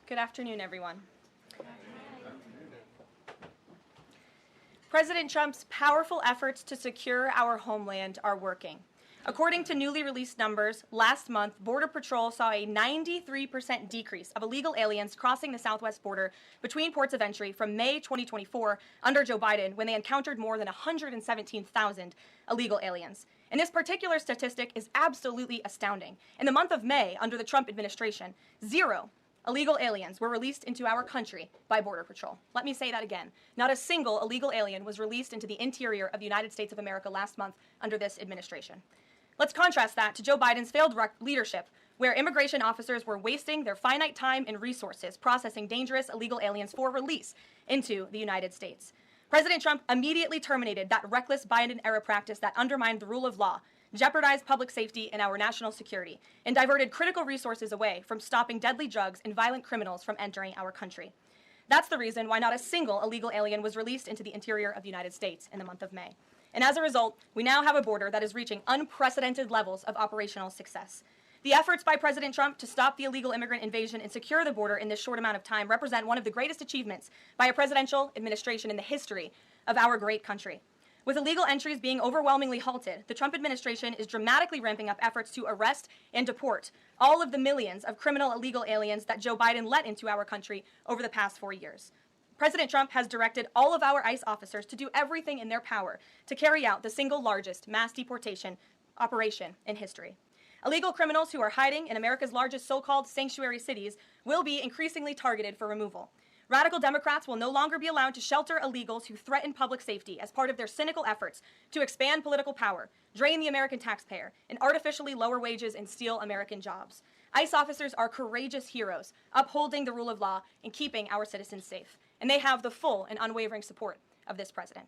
Good afternoon, everyone. President Trump's powerful efforts to secure our homeland are working. According to newly released numbers, last month, Border Patrol saw a 93% decrease of illegal aliens crossing the southwest border between ports of entry from May 2024 under Joe Biden, when they encountered more than 117,000 illegal aliens. And this particular statistic is absolutely astounding. In the month of May, under the Trump administration, 0 illegal aliens were released into our country by Border Patrol. Let me say that again. Not a single illegal alien was released into the interior of the United States of America last month under this administration. Let's contrast that to Joe Biden's failed leadership, where immigration officers were wasting their finite time and resources processing dangerous illegal aliens for release into the United States. President Trump immediately terminated that reckless Biden-era practice that undermined the rule of law, jeopardized public safety and our national security, and diverted critical resources away from stopping deadly drugs and violent criminals from entering our country. That's the reason why not a single illegal alien was released into the interior of the United States in the month of May. And as a result, we now have a border that is reaching unprecedented levels of operational success. The efforts by President Trump to stop the illegal immigrant invasion and secure the border in this short amount of time represent one of the greatest achievements by a presidential administration in the history of our great country. With illegal entries being overwhelmingly halted, the Trump administration is dramatically ramping up efforts to arrest and deport all of the millions of criminal illegal aliens that Joe Biden let into our country over the past 4 years. President Trump has directed all of our ICE officers to do everything in their power to carry out the single largest mass deportation operation in history. Illegal criminals who are hiding in America's largest so-called sanctuary cities will be increasingly targeted for removal. Radical Democrats will no longer be allowed to shelter illegals who threaten public safety as part of their cynical efforts to expand political power, drain the American taxpayer, and artificially lower wages and steal American jobs. ICE officers are courageous heroes, upholding the rule of law and keeping our citizens safe. And they have the full and unwavering support of this president.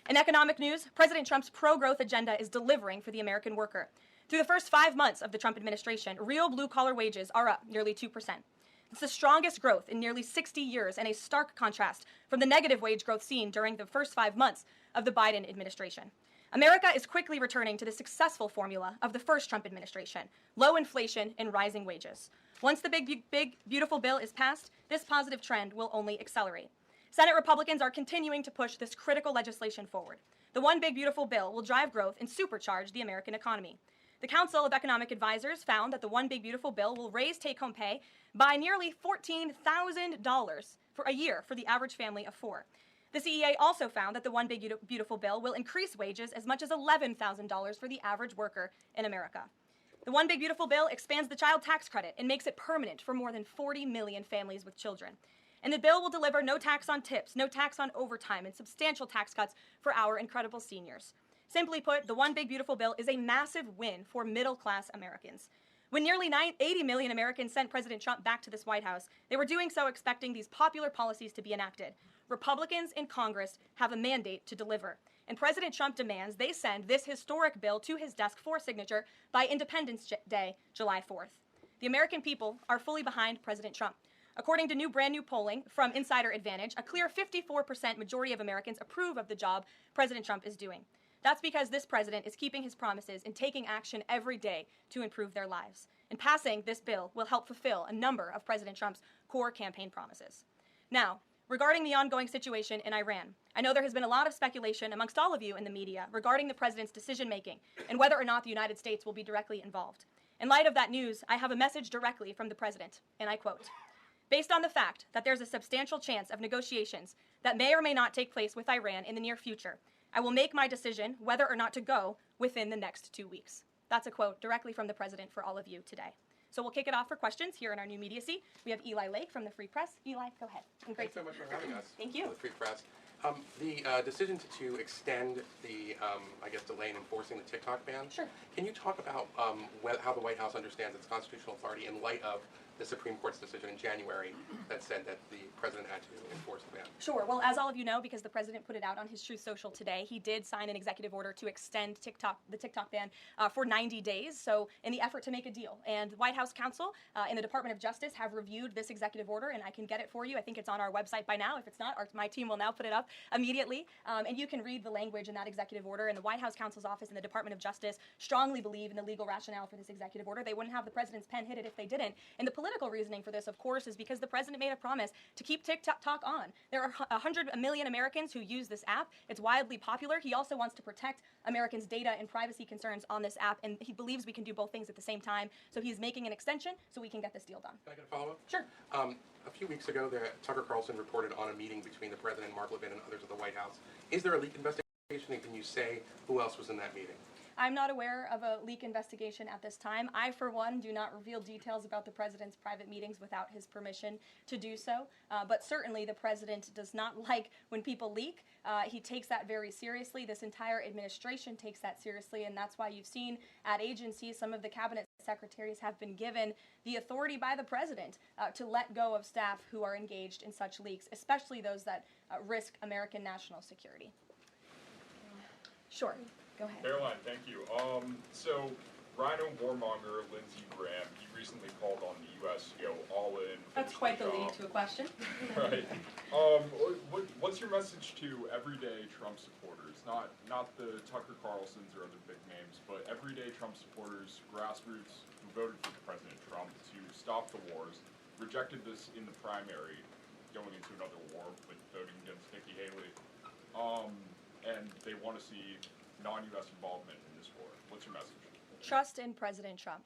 In economic news, President Trump's pro-growth agenda is delivering for the American worker. Through the first 5 months of the Trump administration, real blue-collar wages are up nearly 2%. It's the strongest growth in nearly 60 years, and a stark contrast from the negative wage growth seen during the first 5 months of the Biden administration. America is quickly returning to the successful formula of the first Trump administration: low inflation and rising wages. Once the big, beautiful bill is passed, this positive trend will only accelerate. Senate Republicans are continuing to push this critical legislation forward. The One Big Beautiful Bill will drive growth and supercharge the American economy. The Council of Economic Advisors found that the One Big Beautiful Bill will raise take-home pay by nearly $14,000 for a year for the average family of 4. The CEA also found that the One Big Beautiful Bill will increase wages as much as $11,000 for the average worker in America. The One Big Beautiful Bill expands the child tax credit and makes it permanent for more than 40 million families with children. And the bill will deliver no tax on tips, no tax on overtime, and substantial tax cuts for our incredible seniors. Simply put, the One Big Beautiful Bill is a massive win for middle-class Americans. When nearly 80 million Americans sent President Trump back to this White House, they were doing so expecting these popular policies to be enacted. Republicans in Congress have a mandate to deliver, and President Trump demands they send this historic bill to his desk for signature by Independence Day, July 4th. The American people are fully behind President Trump. According to brand new polling from Insider Advantage, a clear 54% majority of Americans approve of the job President Trump is doing. That's because this president is keeping his promises and taking action every day to improve their lives. And passing this bill will help fulfill a number of President Trump's core campaign promises. Now, regarding the ongoing situation in Iran, I know there has been a lot of speculation amongst all of you in the media regarding the president's decision-making and whether or not the United States will be directly involved. In light of that news, I have a message directly from the president, and I quote, "Based on the fact that there's a substantial chance of negotiations that may or may not take place with Iran in the near future, I will make my decision whether or not to go within the next 2 weeks." That's a quote directly from the president for all of you today. So we'll kick it off for questions here in our new media seat. We have Eli Lake from the Free Press. Eli, go ahead. Thanks so much for having us. Thank you. The Free Press. The decision to extend the, delay in enforcing the TikTok ban. Sure. Can you talk about how the White House understands its constitutional authority in light of the Supreme Court's decision in January that said that the president had to enforce the ban? Sure. Well, as all of you know, because the president put it out on his Truth Social today, he did sign an executive order to extend the TikTok ban for 90 days. So in the effort to make a deal. And the White House counsel and the Department of Justice have reviewed this executive order, and I can get it for you. I think it's on our website by now. If it's not, my team will now put it up immediately. And you can read the language in that executive order. And the White House counsel's office and the Department of Justice strongly believe in the legal rationale for this executive order. They wouldn't have the president's pen hit it if they didn't. And the political reasoning for this, of course, is because the president made a promise to keep TikTok on. There are 100 million Americans who use this app. It's wildly popular. He also wants to protect Americans' data and privacy concerns on this app, and he believes we can do both things at the same time. So he's making an extension so we can get this deal done. Can I get a follow-up? Sure. A few weeks ago, Tucker Carlson reported on a meeting between the president, Mark Levin, and others at the White House. Is there a leak investigation, and can you say who else was in that meeting? I'm not aware of a leak investigation at this time. I, for one, do not reveal details about the president's private meetings without his permission to do so. But certainly the president does not like when people leak. He takes that very seriously. This entire administration takes that seriously, and that's why you've seen at agencies some of the cabinet secretaries have been given the authority by the president to let go of staff who are engaged in such leaks, especially those that risk American national security. Sure. Go ahead. Karoline, thank you. So, Rhino warmonger Lindsey Graham, he recently called on the U.S. to go all in. That's quite the lead to a question. Right. What's your message to everyday Trump supporters? Not the Tucker Carlsons or other big names, but everyday Trump supporters, grassroots who voted for President Trump to stop the wars, rejected this in the primary, going into another war with voting against Nikki Haley, and they want to see non-U.S. involvement in this war. What's your message? Trust in President Trump.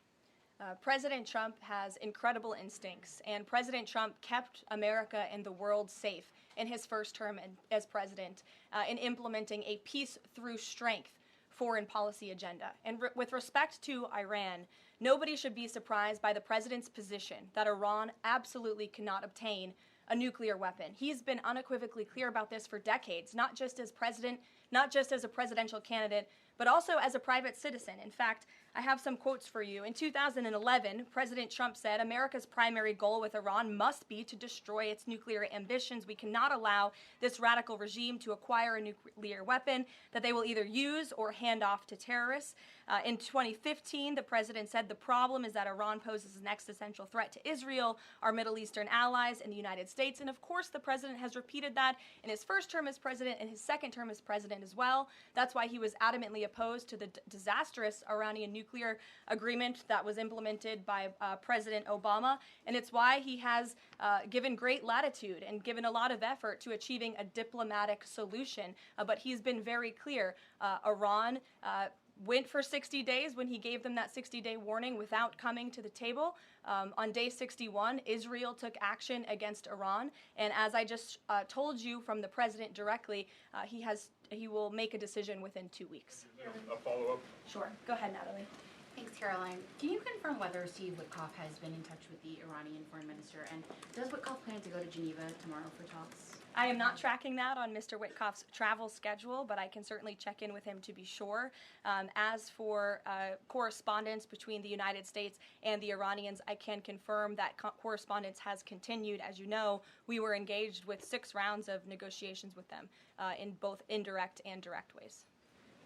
President Trump has incredible instincts, and President Trump kept America and the world safe in his first term as president in implementing a peace through strength foreign policy agenda. And with respect to Iran, nobody should be surprised by the president's position that Iran absolutely cannot obtain a nuclear weapon. He's been unequivocally clear about this for decades, not just as president, not just as a presidential candidate, but also as a private citizen. In fact, I have some quotes for you. In 2011, President Trump said, America's primary goal with Iran must be to destroy its nuclear ambitions. We cannot allow this radical regime to acquire a nuclear weapon that they will either use or hand off to terrorists. In 2015, the president said the problem is that Iran poses an existential threat to Israel, our Middle Eastern allies, and the United States. And of course, the president has repeated that in his first term as president and his second term as president as well. That's why he was adamantly opposed to the disastrous Iranian nuclear agreement that was implemented by President Obama. And it's why he has given great latitude and given a lot of effort to achieving a diplomatic solution. But he's been very clear. Iran went for 60 days when he gave them that 60-day warning without coming to the table. On day 61, Israel took action against Iran. And as I just told you from the president directly, he will make a decision within 2 weeks. A follow-up? Sure. Go ahead, Natalie. Thanks, Caroline. Can you confirm whether Steve Witkoff has been in touch with the Iranian foreign minister? And does Witkoff plan to go to Geneva tomorrow for talks? I am not tracking that on Mr. Witkoff's travel schedule, but I can certainly check in with him to be sure. As for correspondence between the United States and the Iranians, I can confirm that correspondence has continued. As you know, we were engaged with 6 rounds of negotiations with them in both indirect and direct ways.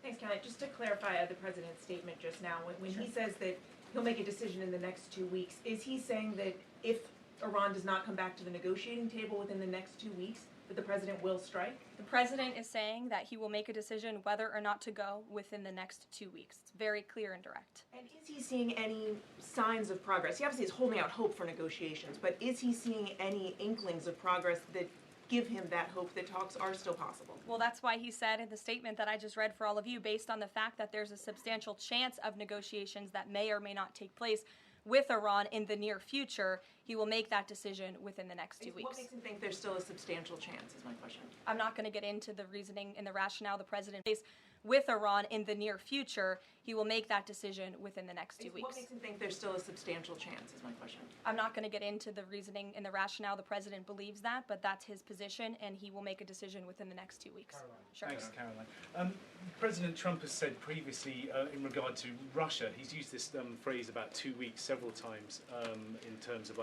Thanks, Kelly. Just to clarify the president's statement just now, when he says that he'll make a decision in the next 2 weeks, is he saying that if Iran does not come back to the negotiating table within the next 2 weeks, that the president will strike? The president is saying that he will make a decision whether or not to go within the next 2 weeks. It's very clear and direct. And is he seeing any signs of progress? He obviously is holding out hope for negotiations, but is he seeing any inklings of progress that give him that hope that talks are still possible? Well, that's why he said in the statement that I just read for all of you, based on the fact that there's a substantial chance of negotiations that may or may not take place with Iran in the near future, he will make that decision within the next 2 weeks. What makes him think there's still a substantial chance, is my question. I'm not going to get into the reasoning and the rationale the president faced with Iran in the near future. He will make that decision within the next 2 weeks. What makes him think there's still a substantial chance, is my question. I'm not going to get into the reasoning and the rationale the president believes that, but that's his position, and he will make a decision within the next 2 weeks. Caroline. Sure. Thanks, Caroline. President Trump has said previously in regard to Russia, he's used this phrase about 2 weeks several times in terms of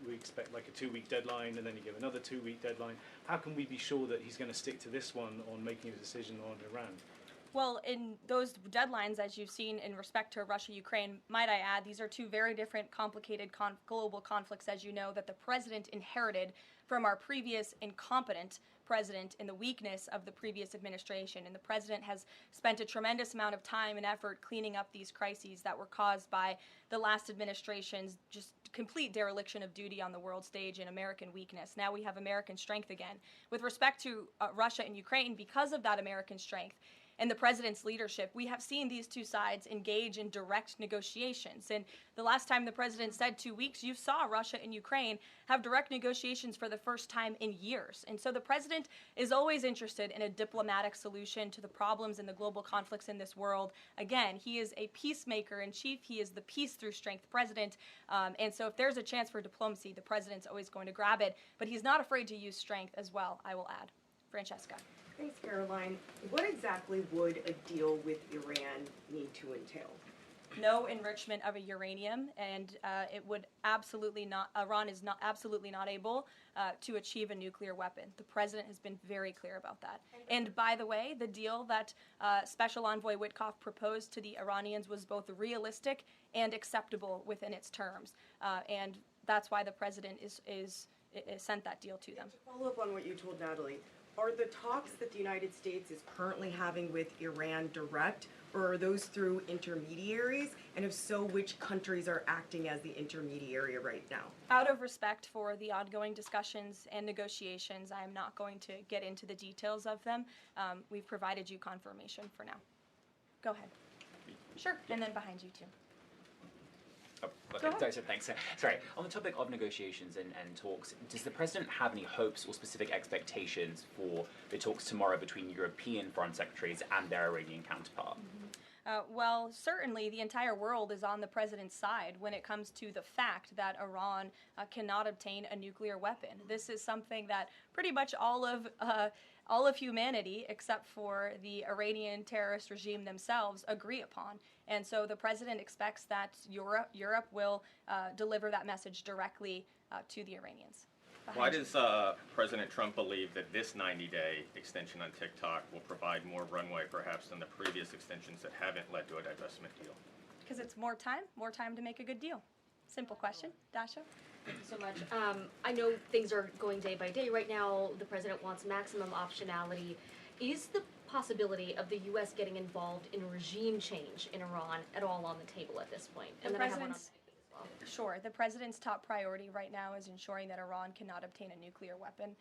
we expect like a 2-week deadline and then you give another 2-week deadline. How can we be sure that he's going to stick to this one on making a decision on Iran? Well, in those deadlines, as you've seen in respect to Russia, Ukraine, might I add, these are two very different, complicated global conflicts, as you know, that the president inherited from our previous incompetent president in the weakness of the previous administration. And the president has spent a tremendous amount of time and effort cleaning up these crises that were caused by the last administration's just complete dereliction of duty on the world stage and American weakness. Now we have American strength again. With respect to Russia and Ukraine, because of that American strength, and the president's leadership, we have seen these two sides engage in direct negotiations. And the last time the president said 2 weeks, you saw Russia and Ukraine have direct negotiations for the first time in years. And so the president is always interested in a diplomatic solution to the problems and the global conflicts in this world. Again, he is a peacemaker in chief. He is the peace through strength president. And so if there's a chance for diplomacy, the president's always going to grab it. But he's not afraid to use strength as well, I will add. Francesca. Thanks, Caroline. What exactly would a deal with Iran need to entail? No enrichment of a uranium, and it would absolutely not. Iran is not absolutely not able to achieve a nuclear weapon. The president has been very clear about that. And by the way, the deal that Special Envoy Witkoff proposed to the Iranians was both realistic and acceptable within its terms, and that's why the president is sent that deal to them. To follow up on what you told Natalie, are the talks that the United States is currently having with Iran direct, or are those through intermediaries? And if so, which countries are acting as the intermediary right now? Out of respect for the ongoing discussions and negotiations, I am not going to get into the details of them. We've provided you confirmation for now. Go ahead. Sure, and then behind you too. Oh, okay. So thanks. Sorry. On the topic of negotiations and talks, does the president have any hopes or specific expectations for the talks tomorrow between European foreign secretaries and their Iranian counterpart? Well, certainly the entire world is on the president's side when it comes to the fact that Iran cannot obtain a nuclear weapon. This is something that pretty much all of humanity, except for the Iranian terrorist regime themselves, agree upon. And so the president expects that Europe will deliver that message directly to the Iranians. Why does President Trump believe that this 90-day extension on TikTok will provide more runway perhaps than the previous extensions that haven't led to a divestment deal? Because it's more time to make a good deal. Simple question. Dasha? Thank you so much. I know things are going day by day right now. The president wants maximum optionality. Is the possibility of the U.S. getting involved in regime change in Iran at all on the table at this point? And then I have one on Sure. The president's top priority right now is ensuring that Iran cannot obtain a nuclear weapon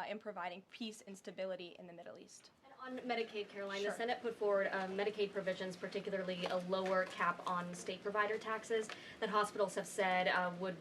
and providing peace and stability in the Middle East. On Medicaid, Caroline, Sure. The Senate put forward Medicaid provisions, particularly a lower cap on state provider taxes that hospitals have said would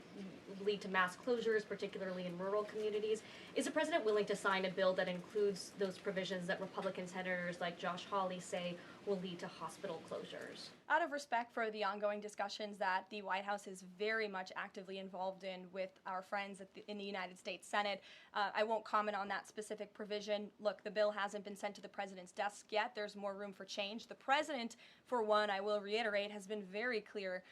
lead to mass closures, particularly in rural communities. Is the president willing to sign a bill that includes those provisions that Republican senators like Josh Hawley say will lead to hospital closures? Out of respect for the ongoing discussions that the White House is very much actively involved in with our friends in the United States Senate, I won't comment on that specific provision. Look, the bill hasn't been sent to the president's desk yet. There's more room for change. The president, for one, I will reiterate, has been very clear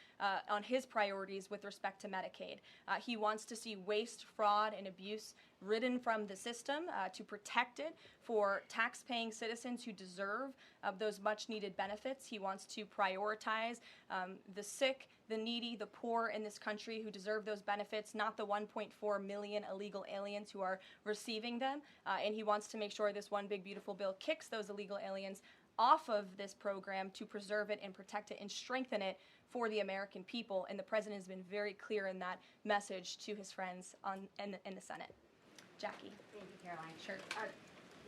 on his priorities with respect to Medicaid. He wants to see waste, fraud, and abuse ridden from the system to protect it for tax-paying citizens who deserve those much-needed benefits. He wants to prioritize the sick, the needy, the poor in this country who deserve those benefits, not the 1.4 million illegal aliens who are receiving them. And he wants to make sure this one big, beautiful bill kicks those illegal aliens off of this program to preserve it and protect it and strengthen it for the American people. And the president has been very clear in that message to his friends in the Senate. Jackie. Thank you, Caroline. Sure.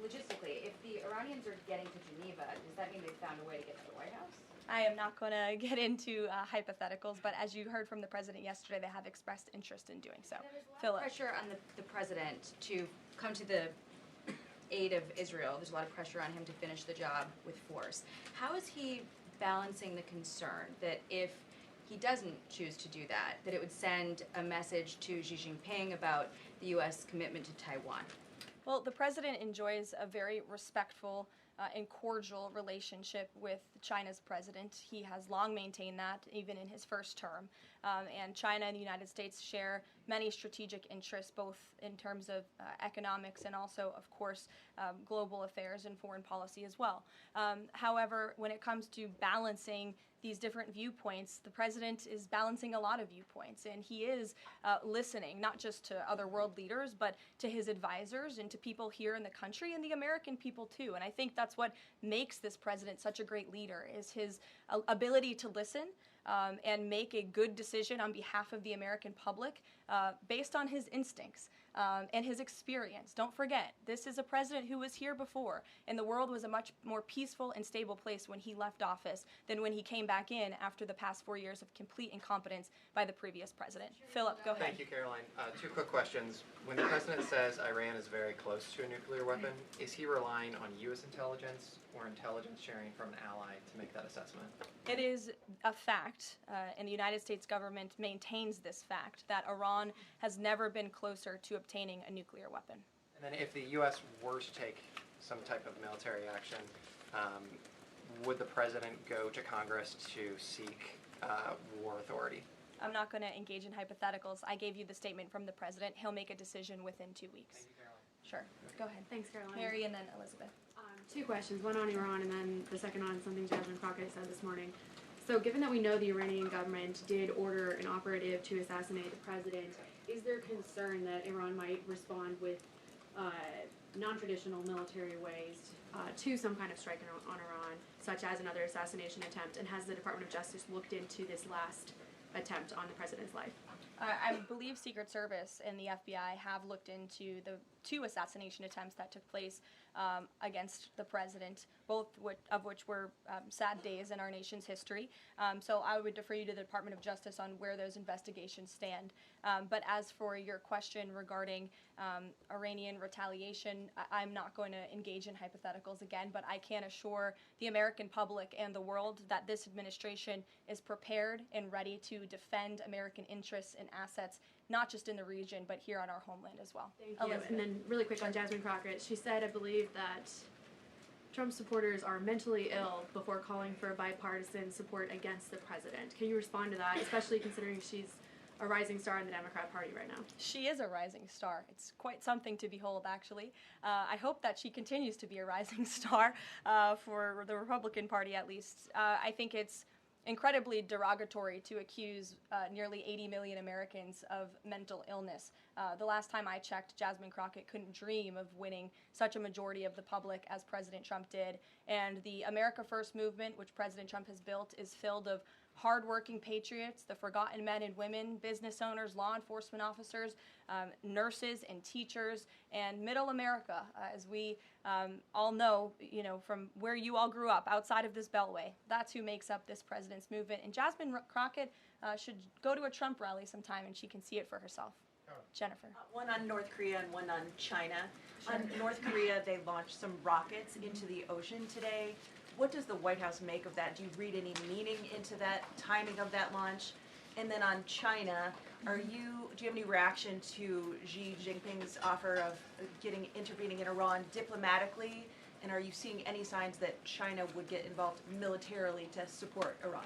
Logistically, if the Iranians are getting to Geneva, does that mean they've found a way to get to the White House? I am not going to get into hypotheticals, but as you heard from the president yesterday, they have expressed interest in doing so. There's a lot of pressure on the president to come to the aid of Israel. There's a lot of pressure on him to finish the job with force. How is he balancing the concern that if he doesn't choose to do that, that it would send a message to Xi Jinping about the U.S. commitment to Taiwan? Well, the president enjoys a very respectful and cordial relationship with China's president. He has long maintained that, even in his first term. And China and the United States share many strategic interests, both in terms of economics and also, of course, global affairs and foreign policy as well. However, when it comes to balancing these different viewpoints, the president is balancing a lot of viewpoints, and he is listening not just to other world leaders, but to his advisors and to people here in the country and the American people too. And I think that's what makes this president such a great leader, is his ability to listen and make a good decision on behalf of the American public based on his instincts and his experience. Don't forget, this is a president who was here before, and the world was a much more peaceful and stable place when he left office than when he came back in after the past 4 years of complete incompetence by the previous president. Philip, go ahead. Thank you, Caroline. Two quick questions. When the president says Iran is very close to a nuclear weapon, is he relying on U.S. intelligence or intelligence sharing from an ally to make that assessment? It is a fact, and the United States government maintains this fact, that Iran has never been closer to obtaining a nuclear weapon. And then if the U.S. were to take some type of military action, would the president go to Congress to seek war authority? I'm not going to engage in hypotheticals. I gave you the statement from the president. He'll make a decision within 2 weeks. Thank you, Caroline. Sure. Go ahead. Thanks, Caroline. Mary and then Elizabeth. Two questions, one on Iran and then the second on something Jasmine Crockett said this morning. So given that we know the Iranian government did order an operative to assassinate the president, is there concern that Iran might respond with non-traditional military ways to some kind of strike on Iran, such as another assassination attempt? And has the Department of Justice looked into this last attempt on the president's life? I believe Secret Service and the FBI have looked into the 2 assassination attempts that took place against the president, both of which were sad days in our nation's history. So I would defer you to the Department of Justice on where those investigations stand. But as for your question regarding Iranian retaliation, I'm not going to engage in hypotheticals again, but I can assure the American public and the world that this administration is prepared and ready to defend American interests and assets, not just in the region, but here on our homeland as well. Thank you. And then really quick on Jasmine Crockett, she said, I believe, that Trump supporters are mentally ill before calling for bipartisan support against the president. Can you respond to that, especially considering she's a rising star in the Democrat Party right now? She is a rising star. It's quite something to behold, actually. I hope that she continues to be a rising star for the Republican Party, at least. I think it's incredibly derogatory to accuse nearly 80 million Americans of mental illness. The last time I checked, Jasmine Crockett couldn't dream of winning such a majority of the public as President Trump did. And the America First movement, which President Trump has built, is filled of hardworking patriots, the forgotten men and women, business owners, law enforcement officers, nurses and teachers, and middle America, as we all know, from where you all grew up, outside of this beltway. That's who makes up this president's movement. And Jasmine Crockett should go to a Trump rally sometime, and she can see it for herself. Jennifer. One on North Korea and one on China. Sure. On North Korea, they launched some rockets into the ocean today. What does the White House make of that? Do you read any meaning into that timing of that launch? And then on China, do you have any reaction to Xi Jinping's offer of intervening in Iran diplomatically? And are you seeing any signs that China would get involved militarily to support Iran?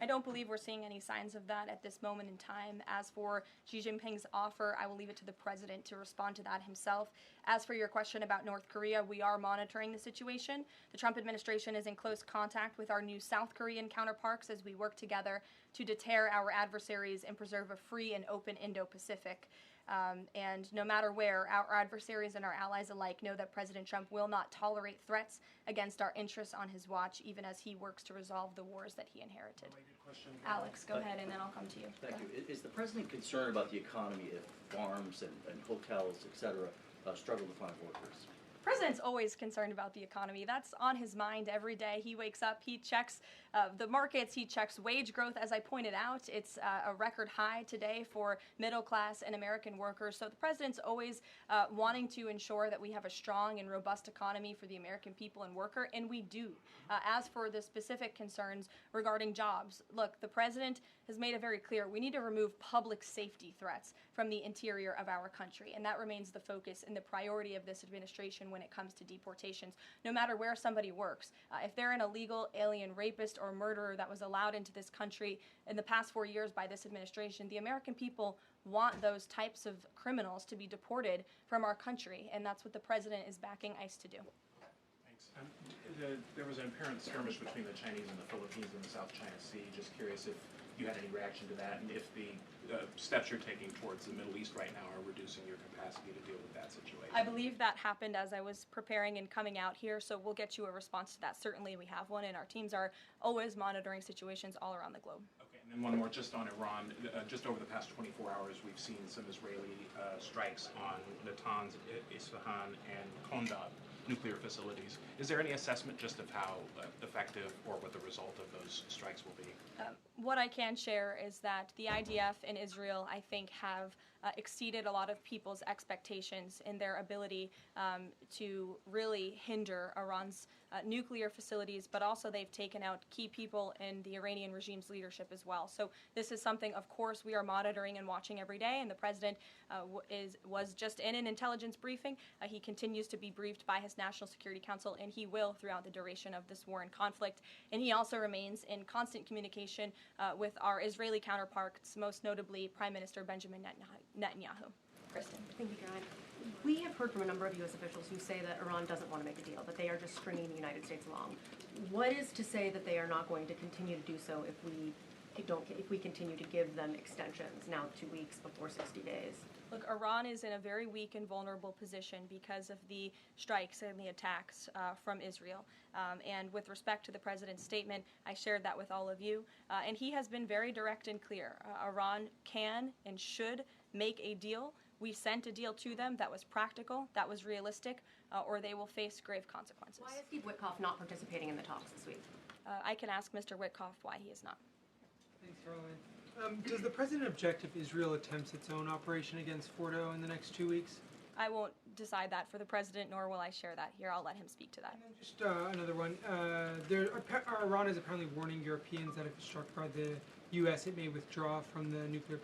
I don't believe we're seeing any signs of that at this moment in time. As for Xi Jinping's offer, I will leave it to the president to respond to that himself. As for your question about North Korea, we are monitoring the situation. The Trump administration is in close contact with our new South Korean counterparts as we work together to deter our adversaries and preserve a free and open Indo-Pacific. And no matter where, our adversaries and our allies alike know that President Trump will not tolerate threats against our interests on his watch, even as he works to resolve the wars that he inherited. Alex, go ahead, and then I'll come to you. Thank you. Is the president concerned about the economy if farms and hotels, et cetera, struggle to find workers? The president's always concerned about the economy. That's on his mind every day. He wakes up, he checks the markets, he checks wage growth. As I pointed out, it's a record high today for middle class and American workers. So the president's always wanting to ensure that we have a strong and robust economy for the American people and worker, and we do. As for the specific concerns regarding jobs, look, the president has made it very clear we need to remove public safety threats from the interior of our country, and that remains the focus and the priority of this administration when it comes to deportations, no matter where somebody works. If they're an illegal alien rapist or murderer that was allowed into this country in the past 4 years by this administration, the American people want those types of criminals to be deported from our country, and that's what the president is backing ICE to do. Thanks. There was an apparent skirmish between the Chinese and the Philippines in the South China Sea. Just curious if you had any reaction to that, and if the steps you're taking towards the Middle East right now are reducing your capacity to deal with that situation. I believe that happened as I was preparing and coming out here, so we'll get you a response to that. Certainly we have one, and our teams are always monitoring situations all around the globe. Okay, and then one more just on Iran. Just over the past 24 hours, we've seen some Israeli strikes on Natanz, Isfahan, and Kondab nuclear facilities. Is there any assessment just of how effective or what the result of those strikes will be? What I can share is that the IDF and Israel, I think, have exceeded a lot of people's expectations in their ability to really hinder Iran's nuclear facilities, but also they've taken out key people in the Iranian regime's leadership as well. So this is something, of course, we are monitoring and watching every day, and the president was just in an intelligence briefing. He continues to be briefed by his National Security Council, and he will throughout the duration of this war and conflict. And he also remains in constant communication with our Israeli counterparts, most notably Prime Minister Benjamin Netanyahu. Kristen. Thank you, Caroline. We have heard from a number of U.S. officials who say that Iran doesn't want to make a deal, that they are just stringing the United States along. What is to say that they are not going to continue to do so if we continue to give them extensions, now 2 weeks before 60 days? Look, Iran is in a very weak and vulnerable position because of the strikes and the attacks from Israel. And with respect to the president's statement, I shared that with all of you. And he has been very direct and clear. Iran can and should make a deal. We sent a deal to them that was practical, that was realistic, or they will face grave consequences. Why is Steve Witkoff not participating in the talks this week? I can ask Mr. Witkoff why he is not. Thanks, Caroline. Does the president object if Israel attempts its own operation against Fordo in the next 2 weeks? I won't decide that for the president, nor will I share that here. I'll let him speak to that. Just another one. Iran is apparently warning Europeans that if struck by the U.S., it may withdraw from the nuclear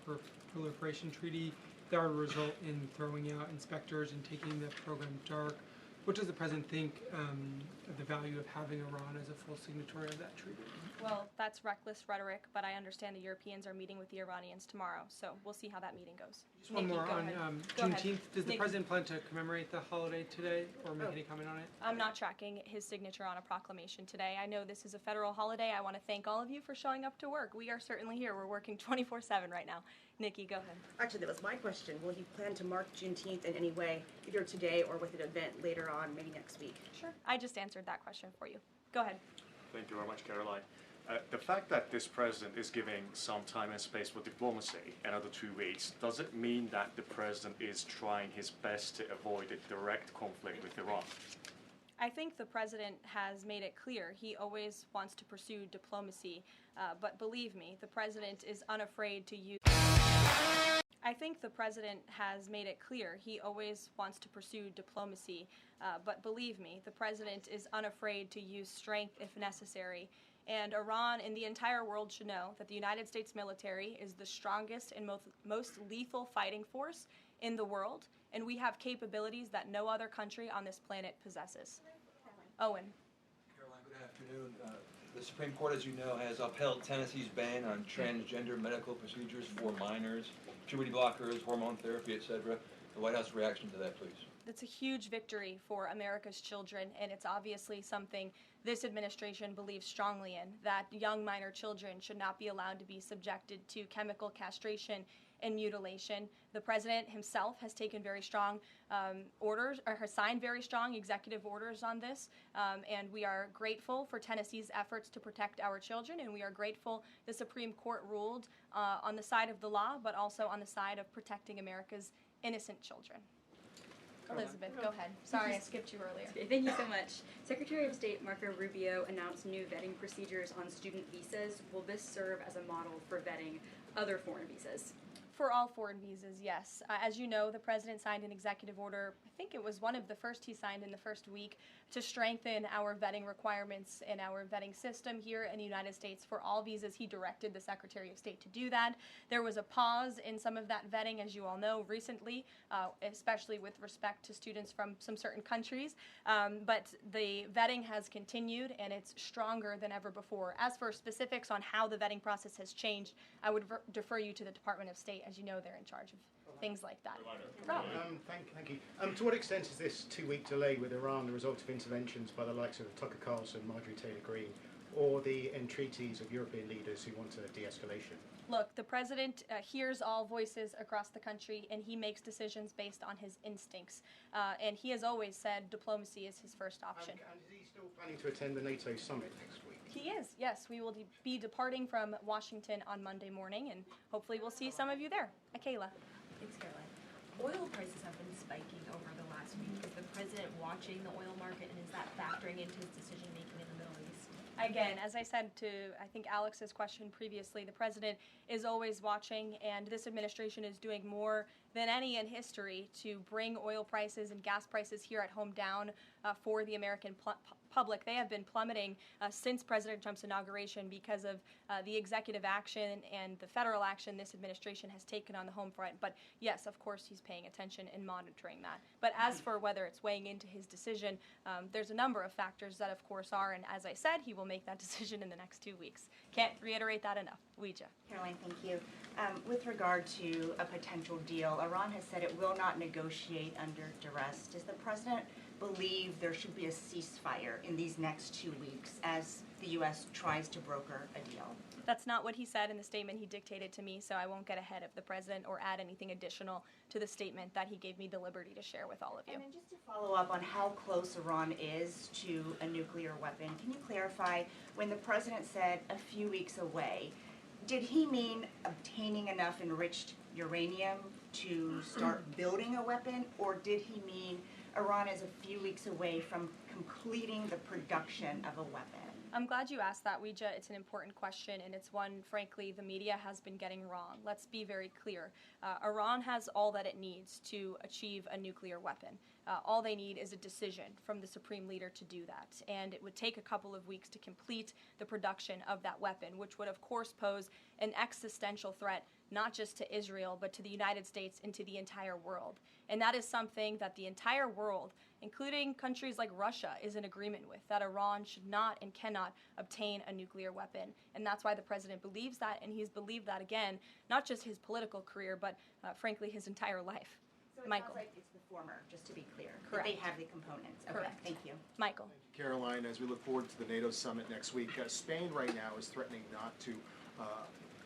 proliferation treaty. That would result in throwing out inspectors and taking the program dark. What does the president think of the value of having Iran as a full signatory of that treaty? Well, that's reckless rhetoric, but I understand the Europeans are meeting with the Iranians tomorrow, so we'll see how that meeting goes. Just one more on Juneteenth. Does the president plan to commemorate the holiday today or make any comment on it? I'm not tracking his signature on a proclamation today. I know this is a federal holiday. I want to thank all of you for showing up to work. We are certainly here. We're working 24/7 right now. Nikki, go ahead. Actually, that was my question. Will he plan to mark Juneteenth in any way, either today or with an event later on, maybe next week? Sure. I just answered that question for you. Go ahead. Thank you very much, Caroline. The fact that this president is giving some time and space for diplomacy, another 2 weeks, does it mean that the president is trying his best to avoid a direct conflict with Iran? I think the president has made it clear he always wants to pursue diplomacy, but believe me, the president is unafraid to use... I think the president has made it clear he always wants to pursue diplomacy, but believe me, the president is unafraid to use strength if necessary. And Iran and the entire world should know that the United States military is the strongest and most lethal fighting force in the world, and we have capabilities that no other country on this planet possesses. Owen. Caroline, good afternoon. The Supreme Court, as you know, has upheld Tennessee's ban on transgender medical procedures for minors, puberty blockers, hormone therapy, etc. The White House reaction to that, please. That's a huge victory for America's children, and it's obviously something this administration believes strongly in, that young minor children should not be allowed to be subjected to chemical castration and mutilation. The president himself has taken very strong orders, or has signed very strong executive orders on this, and we are grateful for Tennessee's efforts to protect our children, and we are grateful the Supreme Court ruled on the side of the law, but also on the side of protecting America's innocent children. Elizabeth, go ahead. Sorry, I skipped you earlier. Okay, thank you so much. Secretary of State Marco Rubio announced new vetting procedures on student visas. Will this serve as a model for vetting other foreign visas? For all foreign visas, yes. As you know, the president signed an executive order, I think it was one of the first he signed in the first week, to strengthen our vetting requirements and our vetting system here in the United States for all visas. He directed the Secretary of State to do that. There was a pause in some of that vetting, as you all know, recently, especially with respect to students from some certain countries. But the vetting has continued, and it's stronger than ever before. As for specifics on how the vetting process has changed, I would defer you to the Department of State, as you know, they're in charge of things like that. Thank you. To what extent is this 2-week delay with Iran the result of interventions by the likes of Tucker Carlson, Marjorie Taylor Greene, or the entreaties of European leaders who want a de-escalation? Look, the president hears all voices across the country, and he makes decisions based on his instincts. And he has always said diplomacy is his first option. And is he still planning to attend the NATO summit next week? He is, yes. We will be departing from Washington on Monday morning, and hopefully we'll see some of you there. Kayla. Thanks, Caroline. Oil prices have been spiking over the last week. Is the president watching the oil market, and is that factoring into his decision-making in the Middle East? Again, as I said to, I think, Alex's question previously, the president is always watching, and this administration is doing more than any in history to bring oil prices and gas prices here at home down for the American public. They have been plummeting since President Trump's inauguration because of the executive action and the federal action this administration has taken on the home front. But yes, of course, he's paying attention and monitoring that. But as for whether it's weighing into his decision, there's a number of factors that, of course, are. And as I said, he will make that decision in the next 2 weeks. Can't reiterate that enough. Ouija. Caroline, thank you. With regard to a potential deal, Iran has said it will not negotiate under duress. Does the president believe there should be a ceasefire in these next 2 weeks as the U.S. tries to broker a deal? That's not what he said in the statement he dictated to me, so I won't get ahead of the president or add anything additional to the statement that he gave me the liberty to share with all of you. And then just to follow up on how close Iran is to a nuclear weapon, can you clarify, when the president said a few weeks away, did he mean obtaining enough enriched uranium to start building a weapon, or did he mean Iran is a few weeks away from completing the production of a weapon? I'm glad you asked that, Ouija. It's an important question, and it's one, frankly, the media has been getting wrong. Let's be very clear. Iran has all that it needs to achieve a nuclear weapon. All they need is a decision from the supreme leader to do that. And it would take a couple of weeks to complete the production of that weapon, which would, of course, pose an existential threat not just to Israel, but to the United States and to the entire world. And that is something that the entire world, including countries like Russia, is in agreement with, that Iran should not and cannot obtain a nuclear weapon. And that's why the president believes that, and he's believed that, again, not just his political career, but frankly, his entire life. So it Michael. sounds like it's the former, just to be clear. Correct. They have the components. Okay, Correct. thank you. Michael. Caroline, as we look forward to the NATO summit next week, Spain right now is threatening not to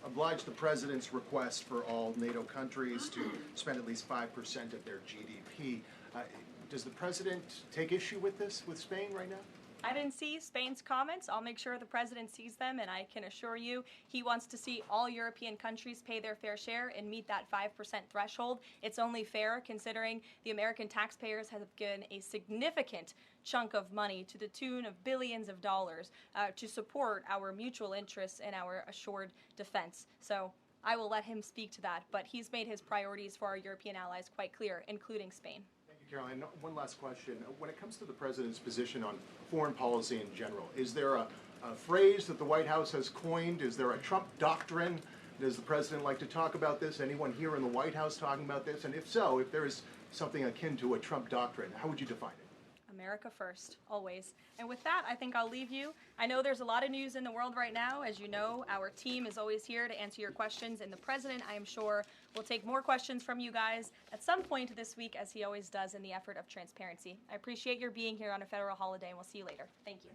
oblige the president's request for all NATO countries to spend at least 5% of their GDP. Does the president take issue with this, with Spain right now? I didn't see Spain's comments. I'll make sure the president sees them, and I can assure you he wants to see all European countries pay their fair share and meet that 5% threshold. It's only fair considering the American taxpayers have given a significant chunk of money to the tune of billions of dollars to support our mutual interests and our assured defense. So I will let him speak to that, but he's made his priorities for our European allies quite clear, including Spain. Caroline, one last question. When it comes to the president's position on foreign policy in general, is there a phrase that the White House has coined? Is there a Trump doctrine? Does the president like to talk about this? Anyone here in the White House talking about this? And if so, if there is something akin to a Trump doctrine, how would you define it? America first, always. And with that, I think I'll leave you. I know there's a lot of news in the world right now. As you know, our team is always here to answer your questions, and the president, I am sure, will take more questions from you guys at some point this week, as he always does in the effort of transparency. I appreciate your being here on a federal holiday, and we'll see you later. Thank you.